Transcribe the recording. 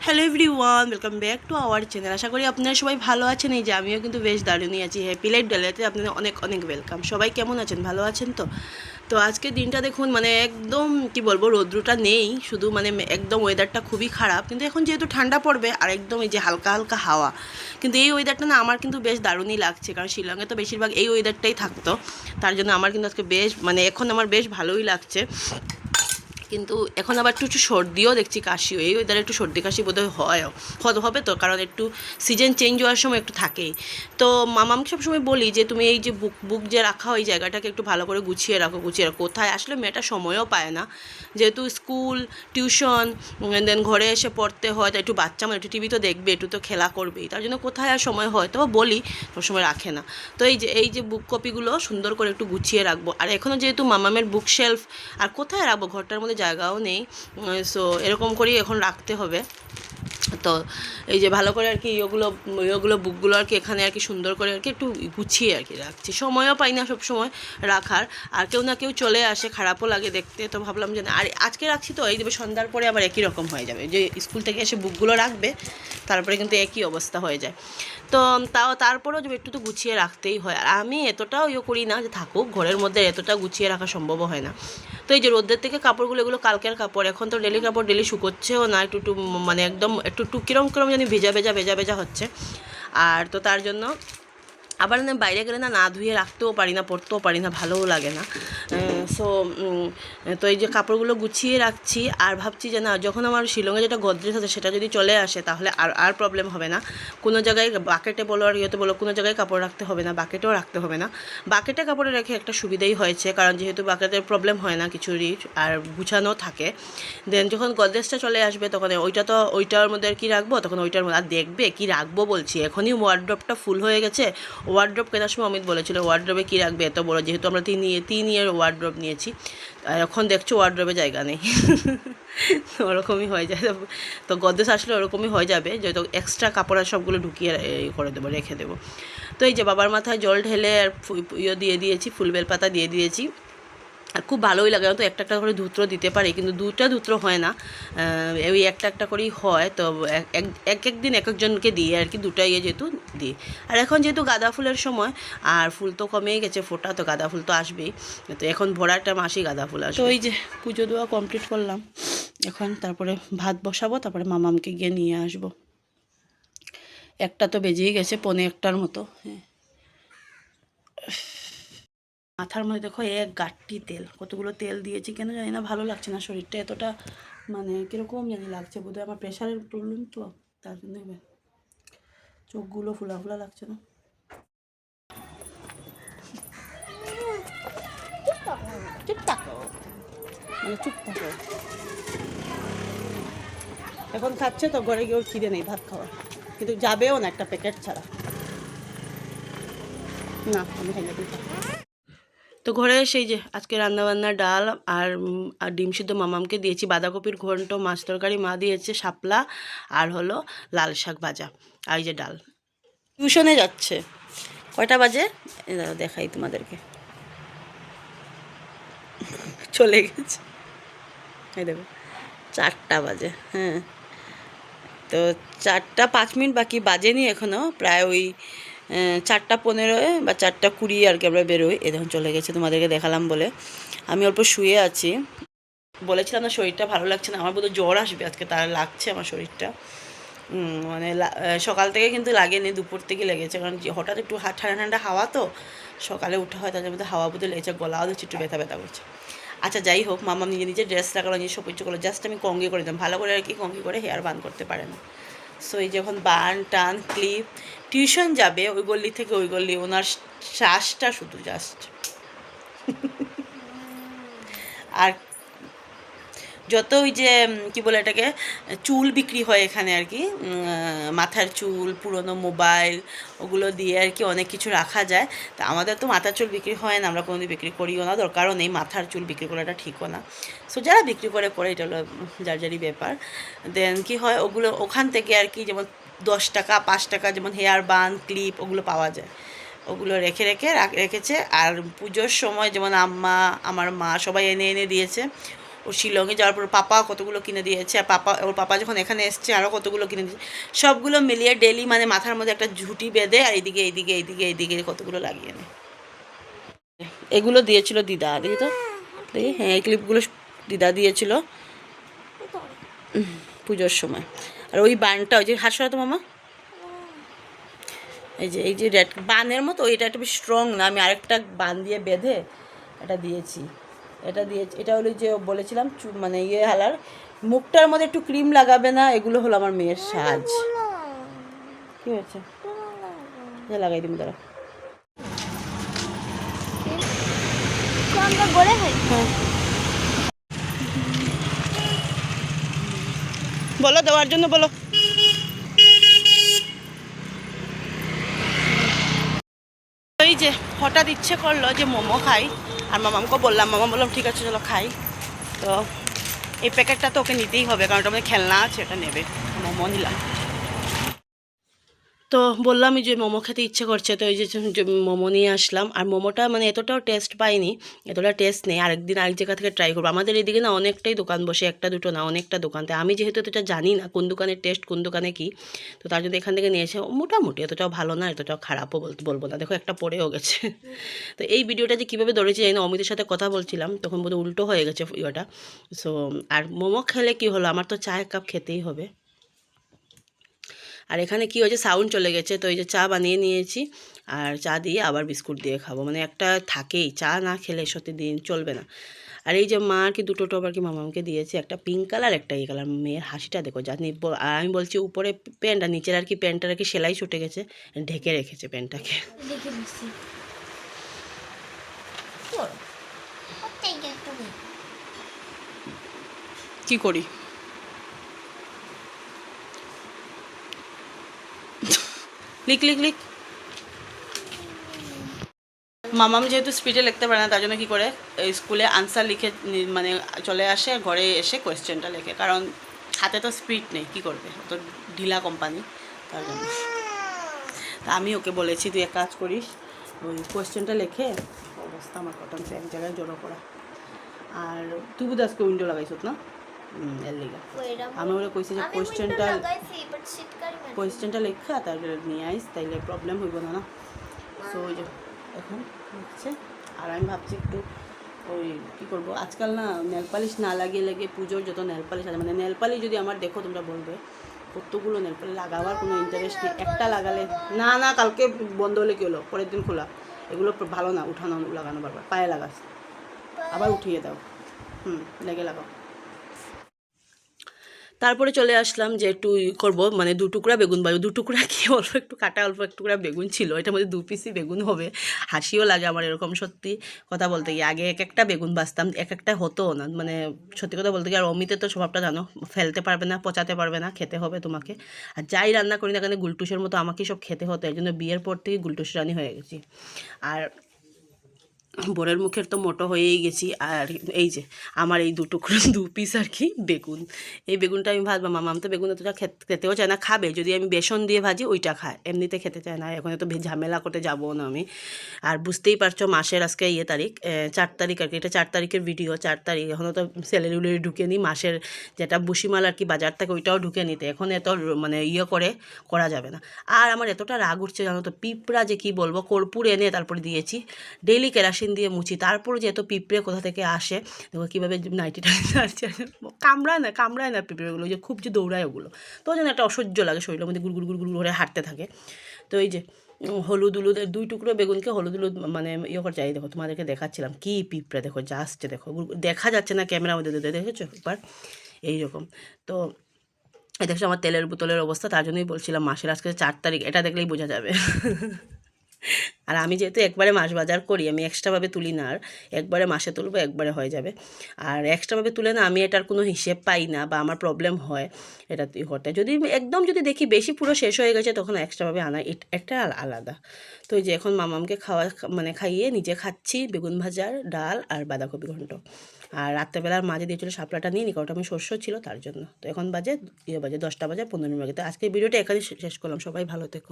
Hello everyone, welcome back to our channel. আশা করি আপনারা সবাই ভালো আছেন। এই যে আমিও কিন্তু বেশ দারুণই আছি। হ্যাপি লাইফ ডালিয়াতে আপনাদের অনেক অনেক ওয়েলকাম। সবাই কেমন আছেন? ভালো আছেন তো? তো আজকের দিনটা দেখুন, মানে একদম কি বলবো, রৌদ্রটা নেই, শুধু মানে একদম ওয়েদারটা খুবই খারাপ। কিন্তু এখন যেহেতু ঠান্ডা পড়বে আর একদম এই যে হালকা হালকা হাওয়া, কিন্তু এই ওয়েদারটা না আমার কিন্তু বেশ দারুণই লাগছে, কারণ শিলংয়ে তো বেশিরভাগ এই ওয়েদারটাই থাকতো। তার জন্য আমার কিন্তু আজকে বেশ মানে এখন আমার বেশ ভালোই লাগছে। কিন্তু এখন আবার একটু একটু সর্দিও দেখছি, কাশিও, এই ওয়েদারে একটু সর্দি কাশি বোধহয় হয় হবে তো, কারণ একটু সিজন চেঞ্জ হওয়ার সময় একটু থাকেই। তো মামাকে সবসময় বলি যে তুমি এই যে বুক যে রাখা ওই জায়গাটাকে একটু ভালো করে গুছিয়ে রাখো। কোথায় আসলে মেয়েটা সময়ও পায় না, যেহেতু স্কুল টিউশন দেন ঘরে এসে পড়তে হয়, তাই একটু বাচ্চা মানে একটু টিভি তো দেখবে, একটু তো খেলা করবেই, তার জন্য কোথায় আর সময় হয়, তবে বলি সবসময় রাখে না। তো এই যে বুক কপিগুলো সুন্দর করে একটু গুছিয়ে রাখবো। আর এখনও যেহেতু মামামের বুক শেলফ, আর কোথায় রাখবো, ঘরটার মধ্যে জায়গাও নেই, সো এরকম করেই এখন রাখতে হবে। তো এই যে ভালো করে আর কি ওগুলো বুকগুলো আর কি এখানে আর কি সুন্দর করে আর কি একটু গুছিয়ে আর কি রাখছি। সময়ও পাই না সব সময় রাখার, আর কেউ না কেউ চলে আসে, খারাপও লাগে দেখতে। তো ভাবলাম যে আর আজকে রাখছি তো এই দেবে, সন্ধ্যার পরে আবার একই রকম হয়ে যাবে, যে স্কুল থেকে এসে বুকগুলো রাখবে তারপরে কিন্তু একই অবস্থা হয়ে যায়। তো তারপরেও একটু তো গুছিয়ে রাখতেই হয়। আর আমি এতটাও করি না যে থাকুক ঘরের মধ্যে, এতটা গুছিয়ে রাখা সম্ভবও হয় না। তো এই যে রোদ্রের থেকে কাপড়গুলো, এগুলো কালকের কাপড়, এখন তো ডেলি কাপড় ডেলি শুকোচ্ছেও না, একটু মানে একদম একটু কিরম কিরম জানি ভেজা হচ্ছে। আর তো তার জন্য আবার না বাইরে গেলে না ধুয়ে রাখতেও পারি না, পরতেও পারি না, ভালোও লাগে না। সো তো এই যে কাপড়গুলো গুছিয়ে রাখছি। আর ভাবছি যে না, যখন আমার শিলংয়ে যেটা গদরেজ আছে সেটা যদি চলে আসে তাহলে আর প্রবলেম হবে না। কোনো জায়গায় বাকেটে বলো আর ইয়েতে বলো, কোনো জায়গায় কাপড় রাখতে হবে না, বাকেটেও রাখতে হবে না। বাকেটে কাপড়ে রেখে একটা সুবিধাই হয়েছে, কারণ যেহেতু বাকেটের প্রবলেম হয় না কিছুরই, আর গুছানো থাকে। দেন যখন গদরেজটা চলে আসবে তখন ওইটার মধ্যে আর কি রাখবো, তখন ওইটার মধ্যে আর দেখবে কি রাখবো বলছি, এখনই ওয়ার্ড্রপটা ফুল হয়ে গেছে। ওয়ার্ড্রপ কেনার সময় অমিত বলেছিল ওয়ার্ড্রপে কী রাখবে এত বড়, যেহেতু আমরা 3 ইয়ার ওয়ার্ড্রপ নিয়েছি, আর এখন দেখছো ওয়ার্ড্রপে জায়গা নেই। ওরকমই হয়ে যায়। তো গদ্রেজ আসলে ওরকমই হয়ে যাবে, যেহেতু এক্সট্রা কাপড় আর সবগুলো ঢুকিয়ে করে দেবো, রেখে দেবো। তো এই যে বাবার মাথায় জল ঢেলে আর দিয়ে দিয়েছি, ফুল বেলপাতা দিয়ে দিয়েছি। আর খুব ভালোই লাগে, তো একটা করে ধুত্র দিতে পারি, কিন্তু দুটা ধুত্র হয় না, ওই একটা করেই হয়। তো একদিন একজনকে দিয়ে আর কি, দুটা যেহেতু দিই। আর এখন যেহেতু গাঁদা ফুলের সময়, আর ফুল তো কমেই গেছে ফোটা, তো গাঁদা ফুল তো আসবেই। তো এখন ভরা একটা মাসেই গাঁদা ফুল আসবে। তো এই যে পুজো দেওয়া কমপ্লিট করলাম, এখন তারপরে ভাত বসাবো, তারপরে মামামকে গিয়ে নিয়ে আসবো। একটা তো বেজেই গেছে, 1:45 মতো। হ্যাঁ, মাথার মধ্যে দেখো এক গাঁটটি তেল, কতগুলো তেল দিয়েছি কেন জানি না, ভালো লাগছে না শরীরটা এতটা, মানে কীরকম জানি লাগছে, বোধহয় আমার প্রেশারের প্রবলেম তো, তার জন্য চোখগুলো ফুলা ফুলা লাগছে না। মানে চুপ থাকো, এখন খাচ্ছে তো, ঘরে গিয়েও খিদে নেই ভাত খাওয়া, কিন্তু যাবেও না একটা প্যাকেট ছাড়া। না আমি খাই না। তো ঘরে সেই যে আজকে রান্নাবান্না ডাল আর ডিম সিদ্ধ মামামকে দিয়েছি, বাঁধাকপির ঘন্ট, মাছ তরকারি মা দিয়েছে, শাপলা, আর হলো লাল শাক ভাজা, আর এই যে ডাল। টিউশনে যাচ্ছে, কয়টা বাজে দেখাই তোমাদেরকে, চলে গেছে, এই দেখো 4টা বাজে। হ্যাঁ, তো 4টা 5 মিনিট বাকি, বাজেনি এখনও, প্রায় ওই 4টা 15 বা 4টা 20 আর কি আমরা বেরোই। এখন চলে গেছে, তোমাদেরকে দেখালাম বলে। আমি অল্প শুয়ে আছি, বলেছিলাম না শরীরটা ভালো লাগছে না, আমার বোধহয় জ্বর আসবে আজকে, তার লাগছে আমার শরীরটা। মানে সকাল থেকে কিন্তু লাগেনি, দুপুর থেকে লেগেছে, কারণ হঠাৎ একটু ঠান্ডা ঠান্ডা হাওয়া তো, সকালে উঠা হয়, তাদের মধ্যে হাওয়া বোধহয় লেগেছে, গলাও দিচ্ছে, একটু ব্যথা ব্যথা করছে। আচ্ছা যাই হোক, মামা নিজে ড্রেস লাগালো, নিজে সব কিছু করলো, জাস্ট আমি কঙ্গি করে দিলাম, ভালো করে আর কি কঙ্গি করে হেয়ার বান করতে পারে না। সো এই যখন বান টান ক্লিপ, টিউশন যাবে ওই গল্লি থেকে ওই গল্লি, ওনার শ্বাসটা শুধু জাস্ট। আর যত ওই যে কী বলে এটাকে, চুল বিক্রি হয় এখানে আর কি, মাথার চুল, পুরনো মোবাইল, ওগুলো দিয়ে আর কি অনেক কিছু রাখা যায়। তা আমাদের তো মাথার চুল বিক্রি হয় না, আমরা কোনোদিন বিক্রি করিও না, দরকারও নেই, মাথার চুল বিক্রি করাটা ঠিকও না। সো যারা বিক্রি করে এটা হলো যার যারই ব্যাপার। দেন কি হয়, ওগুলো ওখান থেকে আর কি, যেমন 10 টাকা 5 টাকা যেমন হেয়ার বান ক্লিপ ওগুলো পাওয়া যায়, ওগুলো রেখেছে। আর পুজোর সময় যেমন আমার মা সবাই এনে দিয়েছে, ও শিলংয়ে যাওয়ার পর পাপা কতগুলো কিনে দিয়েছে, আর ওর পাপা যখন এখানে এসছে আরও কতগুলো কিনে দিয়েছে। সবগুলো মিলিয়ে ডেলি মানে মাথার মধ্যে একটা ঝুঁটি বেঁধে আর এইদিকে কতগুলো লাগিয়ে নেয়। এগুলো দিয়েছিল দিদা, দেখি তো দেখি, হ্যাঁ এই ক্লিপগুলো দিদা দিয়েছিল পুজোর সময়। আর ওই বানটা, ওই যে হাত সরাতো মামা, এই যে রেড বানের মতো, এটা একটা বেশ স্ট্রং না, আমি আরেকটা বান দিয়ে বেঁধে এটা দিয়েছি। এটা হলো যে বলেছিলাম মানে হালার মুখটার মধ্যে একটু ক্রিম লাগাবে না, এগুলো হলো আমার মেয়ের সাজ। কি হয়েছে লাগাই দিন তারা। বলো দেওয়ার জন্য বলো। এই যে হঠাৎ ইচ্ছে করলো যে মোমো খাই, আর মামামকে বললাম, মামা বললাম ঠিক আছে চলো খাই। তো এই প্যাকেটটা তো ওকে নিতেই হবে, কারণ ওটা মধ্যে খেলনা আছে, এটা নেবে। মোমো নিলাম। তো বললামই যে মোমো খেতে ইচ্ছে করছে, তো এই যে মোমো নিয়ে আসলাম। আর মোমোটা মানে এতটাও টেস্ট পাইনি, এতটা টেস্ট নেই। আরেকদিন আরেক জায়গা থেকে ট্রাই করবো। আমাদের এদিকে না অনেকটাই দোকান বসে, একটা দুটো না, অনেকটা দোকান। তাই আমি যেহেতু এতটা জানি না কোন দোকানের টেস্ট কোন দোকানে কি, তো তার জন্য এখান থেকে নিয়েছে। মোটামুটি এতটাও ভালো না, এতটাও খারাপও বলবো না। দেখো একটা পড়েও গেছে। তো এই ভিডিওটা যে কীভাবে ধরেছি জানি না, অমিতের সাথে কথা বলছিলাম তখন বোধহয় উল্টো হয়ে গেছে ইয়েটা। সো আর মোমো খেলে কি হলো, আমার তো চা এক কাপ খেতেই হবে। আর এখানে কি হয়েছে, সাউন্ড চলে গেছে। তো এই যে চা বানিয়ে নিয়েছি, আর চা দিয়ে আবার বিস্কুট দিয়ে খাবো, মানে একটা থাকেই, চা না খেলে সত্যি দিন চলবে না। আর এই যে মা আর কি দুটো টপ আর কি মামাকে দিয়েছে, একটা পিঙ্ক কালার একটা এই কালার। মেয়ের হাসিটা দেখো জানি। আর আমি বলছি উপরে প্যান্ট আর নিচের আর কি প্যান্টটার আর কি সেলাই ছুটে গেছে, ঢেকে রেখেছে প্যান্টটাকে। কি করি, লিখ লিখ লিখ। মামাম যেহেতু স্পিডে লিখতে পারে না, তার জন্য কী করে স্কুলে আনসার লিখে মানে চলে আসে, ঘরে এসে কোয়েশ্চেনটা লেখে, কারণ হাতে তো স্পিড নেই, কী করবে, তো ঢিলা কোম্পানি, তার জন্য। তা আমি ওকে বলেছি তুই এক কাজ করিস, ওই কোয়েশ্চেনটা লেখে, অবস্থা আমার কটন এক জায়গায় জড়ো করা। আর তুই বুধ আজকে উইন্ডো লাগাইছত না, এর লিগা আমি ওরা কইছি যে কোয়েশ্চেনটা লেখা তারপরে নিয়ে আইস, তাইলে প্রবলেম হইব না না। সো ওই যে এখন হচ্ছে। আর আমি ভাবছি একটু ওই কী করবো, আজকাল না নেলপালিশ না লাগিয়ে লেগে পুজোর যত নেলপালিশ আছে, মানে নেলপালিশ যদি আমার দেখো তোমরা বলবে কতগুলো নেলপালিশ লাগাবার কোনো ইন্টারেস্ট নেই। একটা লাগালে না না, কালকে বন্ধ হলে কী হলো, পরের দিন খোলা। এগুলো ভালো না উঠানো লাগানো, বারবার পায়ে লাগাস, আবার উঠিয়ে দাও, লেগে লাগাও। তারপরে চলে আসলাম যে একটু করবো, মানে 2 টুকরা বেগুন বাজবো। 2 টুকরা কি, অল্প একটু কাটা, অল্প একটু টুকরা বেগুন ছিল, এটার মধ্যে 2 পিসই বেগুন হবে। হাসিও লাগে আমার এরকম সত্যি কথা বলতে গিয়ে। আগে এক একটা বেগুন বাজতাম, এক একটা হতো না, মানে সত্যি কথা বলতে গিয়ে। আর অমিতে তো স্বভাবটা জানো, ফেলতে পারবে না, পচাতে পারবে না, খেতে হবে তোমাকে। আর যাই রান্না করি না কেন গুলটুসের মতো আমাকেই সব খেতে হতো, এই জন্য বিয়ের পর থেকে গুলটুস রানি হয়ে গেছি। আর বোরের মুখের তো মোটো হয়েই গেছি। আর এই যে আমার এই 2 টুকরো 2 পিস আর কি বেগুন, এই বেগুনটা আমি ভাজবো। মামাম তো বেগুন এতটা খেতেও চায় না, খাবে যদি আমি বেসন দিয়ে ভাজি ওইটা খায়, এমনিতে খেতে চায় না। এখন তো ঝামেলা করতে যাবো না আমি। আর বুঝতেই পারছো মাসের আজকে তারিখ 4 তারিখ আর কি, এটা 4 তারিখের ভিডিও। 4 তারিখ এখনও তো স্যালারি ঢুকে নি, মাসের যেটা বুসিমাল আর কি বাজার থেকে ওইটাও ঢুকে নিতে, এখন এত মানে করা যাবে না। আর আমার এতটা রাগ উঠছে জানো তো, পিঁপড়া যে কি বলবো, কর্পূর এনে তারপরে দিয়েছি, ডেইলি কেরাসিন দিয়ে মুছি, তারপর যে এত পিঁপড়ে কোথা থেকে আসে দেখো কীভাবে নাইটিটা কামড়ায় না পিঁপড়েগুলো, যে খুব যে দৌড়ায় ওগুলো, তো যেন একটা অসহ্য লাগে, শরীরের মধ্যে গুড় করে হাঁটতে থাকে। তো এই যে হলুদ 2 টুকরো বেগুনকে হলুদ মানে করে চাই, দেখো তোমাদেরকে দেখাচ্ছিলাম কি পিঁপড়ে, দেখো জাস্ট দেখো, দেখা যাচ্ছে না ক্যামেরার মধ্যে, দেখেছো একবার এইরকম। তো দেখছো আমার তেলের বোতলের অবস্থা, তার জন্যই বলছিলাম মাসের আজকে 4 তারিখ, এটা দেখলেই বোঝা যাবে। আর আমি যেহেতু একবারে মাস বাজার করি, আমি এক্সট্রাভাবে তুলি না, আর একবারে মাসে তুলবো, একবারে হয়ে যাবে। আর এক্সট্রাভাবে তুলে না আমি এটার কোনো হিসেব পাই না, বা আমার প্রবলেম হয় এটা হতে। যদি একদম যদি দেখি বেশি পুরো শেষ হয়ে গেছে, তখন এক্সট্রাভাবে আনা একটা আলাদা। তো এই যে এখন মামামকে খাইয়ে নিজে খাচ্ছি বেগুন ভাজার ডাল আর বাঁধাকপি ঘন্ট। আর রাত্রেবেলার মাঝে দিয়েছিল শাপলাটা নিয়ে নি, কারণ আমি শস্য ছিল তার জন্য। তো এখন বাজে 10টা বাজে 15 মিনিট। তো আজকের ভিডিওটা এখানেই শেষ করলাম, সবাই ভালো থেকো।